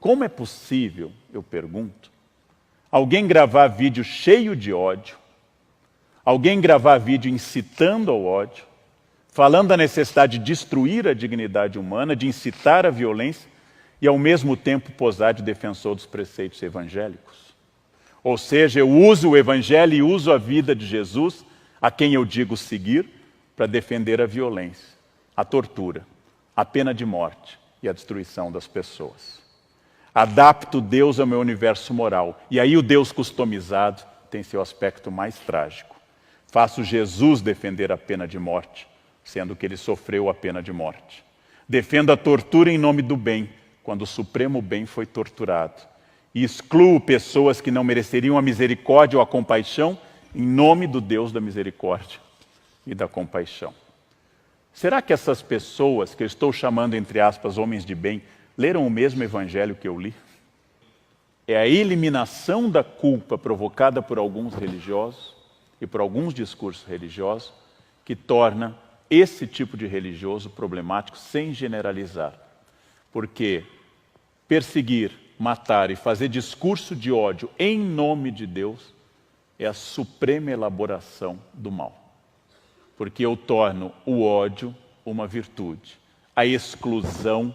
Como é possível, eu pergunto, alguém gravar vídeo cheio de ódio, alguém gravar vídeo incitando ao ódio, falando da necessidade de destruir a dignidade humana, de incitar a violência e ao mesmo tempo posar de defensor dos preceitos evangélicos? Ou seja, eu uso o evangelho e uso a vida de Jesus, a quem eu digo seguir, para defender a violência, a tortura, a pena de morte e a destruição das pessoas. Adapto Deus ao meu universo moral. E aí o Deus customizado tem seu aspecto mais trágico. Faço Jesus defender a pena de morte, sendo que ele sofreu a pena de morte. Defendo a tortura em nome do bem, quando o supremo bem foi torturado. E excluo pessoas que não mereceriam a misericórdia ou a compaixão em nome do Deus da misericórdia e da compaixão. Será que essas pessoas, que eu estou chamando, entre aspas, homens de bem, leram o mesmo evangelho que eu li? É a eliminação da culpa provocada por alguns religiosos e por alguns discursos religiosos que torna esse tipo de religioso problemático, sem generalizar. Porque perseguir, matar e fazer discurso de ódio em nome de Deus é a suprema elaboração do mal. Porque eu torno o ódio uma virtude, a exclusão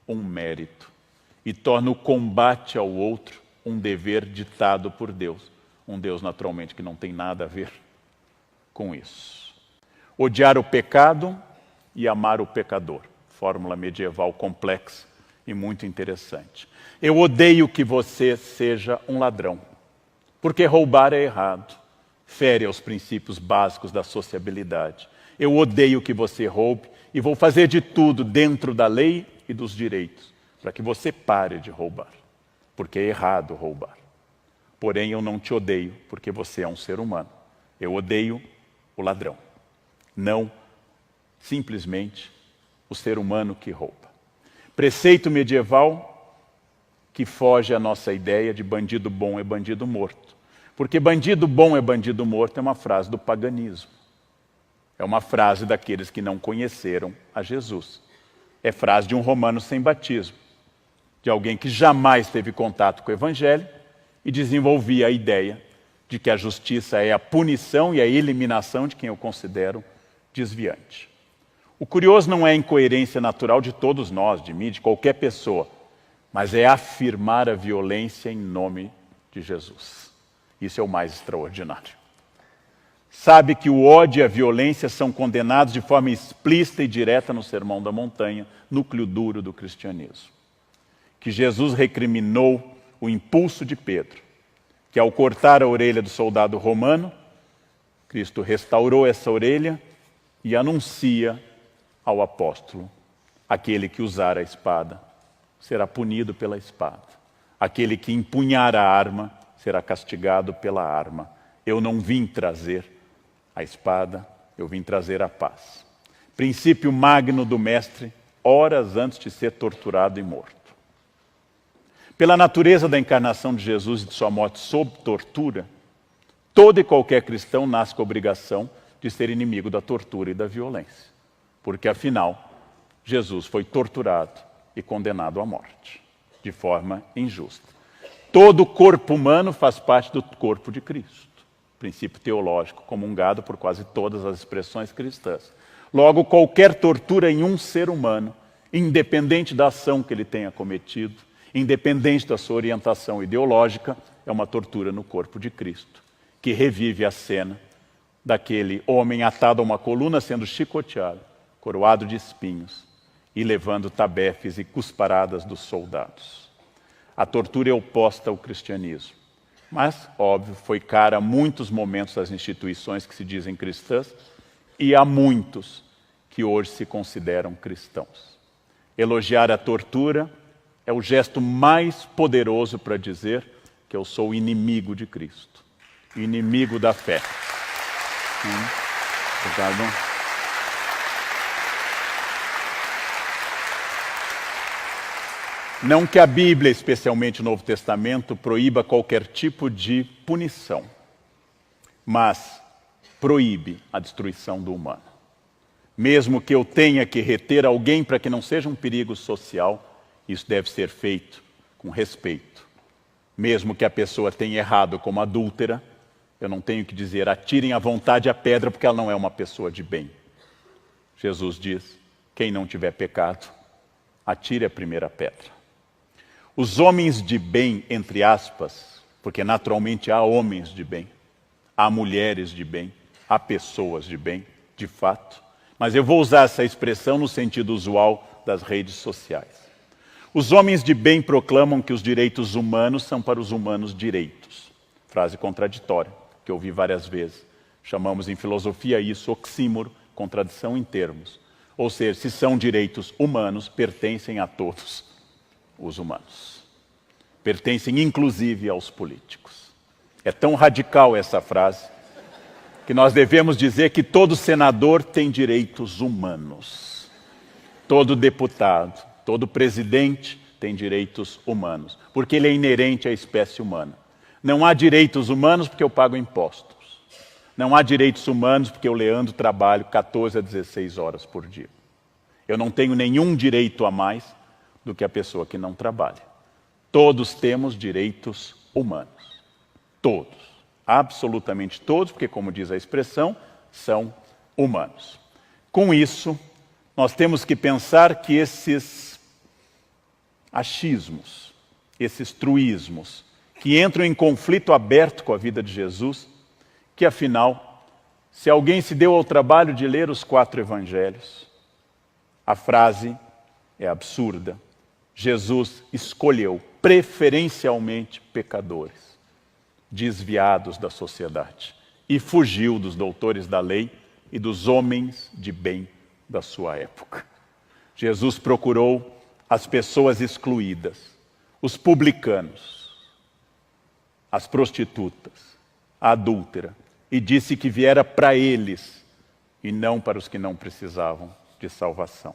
um mérito, e torno o combate ao outro um dever ditado por Deus. Um Deus, naturalmente, que não tem nada a ver com isso. Odiar o pecado e amar o pecador. Fórmula medieval complexa e muito interessante. Eu odeio que você seja um ladrão, porque roubar é errado, fere aos princípios básicos da sociabilidade. Eu odeio que você roube e vou fazer de tudo dentro da lei e dos direitos para que você pare de roubar, porque é errado roubar. Porém, eu não te odeio porque você é um ser humano. Eu odeio o ladrão, não simplesmente o ser humano que rouba. Preceito medieval que foge à nossa ideia de bandido bom é bandido morto. Porque bandido bom é bandido morto é uma frase do paganismo. É uma frase daqueles que não conheceram a Jesus. É frase de um romano sem batismo, de alguém que jamais teve contato com o evangelho e desenvolvia a ideia de que a justiça é a punição e a eliminação de quem eu considero desviante. O curioso não é a incoerência natural de todos nós, de mim, de qualquer pessoa, mas é afirmar a violência em nome de Jesus. Isso é o mais extraordinário. Sabe que o ódio e a violência são condenados de forma explícita e direta no Sermão da Montanha, núcleo duro do cristianismo. Que Jesus recriminou o impulso de Pedro, que ao cortar a orelha do soldado romano, Cristo restaurou essa orelha e anuncia ao apóstolo: aquele que usar a espada será punido pela espada. Aquele que empunhar a arma será castigado pela arma. Eu não vim trazer a espada, eu vim trazer a paz. Princípio magno do mestre, horas antes de ser torturado e morto. Pela natureza da encarnação de Jesus e de sua morte sob tortura, todo e qualquer cristão nasce com a obrigação de ser inimigo da tortura e da violência. Porque, afinal, Jesus foi torturado e condenado à morte, de forma injusta. Todo corpo humano faz parte do corpo de Cristo. Princípio teológico comungado por quase todas as expressões cristãs. Logo, qualquer tortura em um ser humano, independente da ação que ele tenha cometido, independente da sua orientação ideológica, é uma tortura no corpo de Cristo, que revive a cena daquele homem atado a uma coluna sendo chicoteado, coroado de espinhos e levando tabefes e cusparadas dos soldados. A tortura é oposta ao cristianismo. Mas, óbvio, foi cara a muitos momentos das instituições que se dizem cristãs e a muitos que hoje se consideram cristãos. Elogiar a tortura é o gesto mais poderoso para dizer que eu sou inimigo de Cristo, inimigo da fé. Obrigado. Não que a Bíblia, especialmente o Novo Testamento, proíba qualquer tipo de punição, mas proíbe a destruição do humano. Mesmo que eu tenha que reter alguém para que não seja um perigo social, isso deve ser feito com respeito. Mesmo que a pessoa tenha errado como adúltera, eu não tenho que dizer, atirem à vontade a pedra, porque ela não é uma pessoa de bem. Jesus diz, quem não tiver pecado, atire a primeira pedra. Os homens de bem, entre aspas, porque naturalmente há homens de bem, há mulheres de bem, há pessoas de bem, de fato, mas eu vou usar essa expressão no sentido usual das redes sociais. Os homens de bem proclamam que os direitos humanos são para os humanos direitos. Frase contraditória, que eu ouvi várias vezes. Chamamos em filosofia isso oxímoro, contradição em termos. Ou seja, se são direitos humanos, pertencem a todos os humanos. Pertencem inclusive aos políticos. É tão radical essa frase, que nós devemos dizer que todo senador tem direitos humanos. Todo deputado, todo presidente tem direitos humanos, porque ele é inerente à espécie humana. Não há direitos humanos porque eu pago impostos. Não há direitos humanos porque eu, Leandro, trabalho 14 a 16 horas por dia. Eu não tenho nenhum direito a mais do que a pessoa que não trabalha. Todos temos direitos humanos. Todos. Absolutamente todos, porque, como diz a expressão, são humanos. Com isso, nós temos que pensar que esses achismos, esses truísmos, que entram em conflito aberto com a vida de Jesus, que afinal, se alguém se deu ao trabalho de ler os 4 evangelhos, a frase é absurda. Jesus escolheu preferencialmente pecadores, desviados da sociedade, e fugiu dos doutores da lei e dos homens de bem da sua época. Jesus procurou as pessoas excluídas, os publicanos, as prostitutas, a adúltera, e disse que viera para eles e não para os que não precisavam de salvação.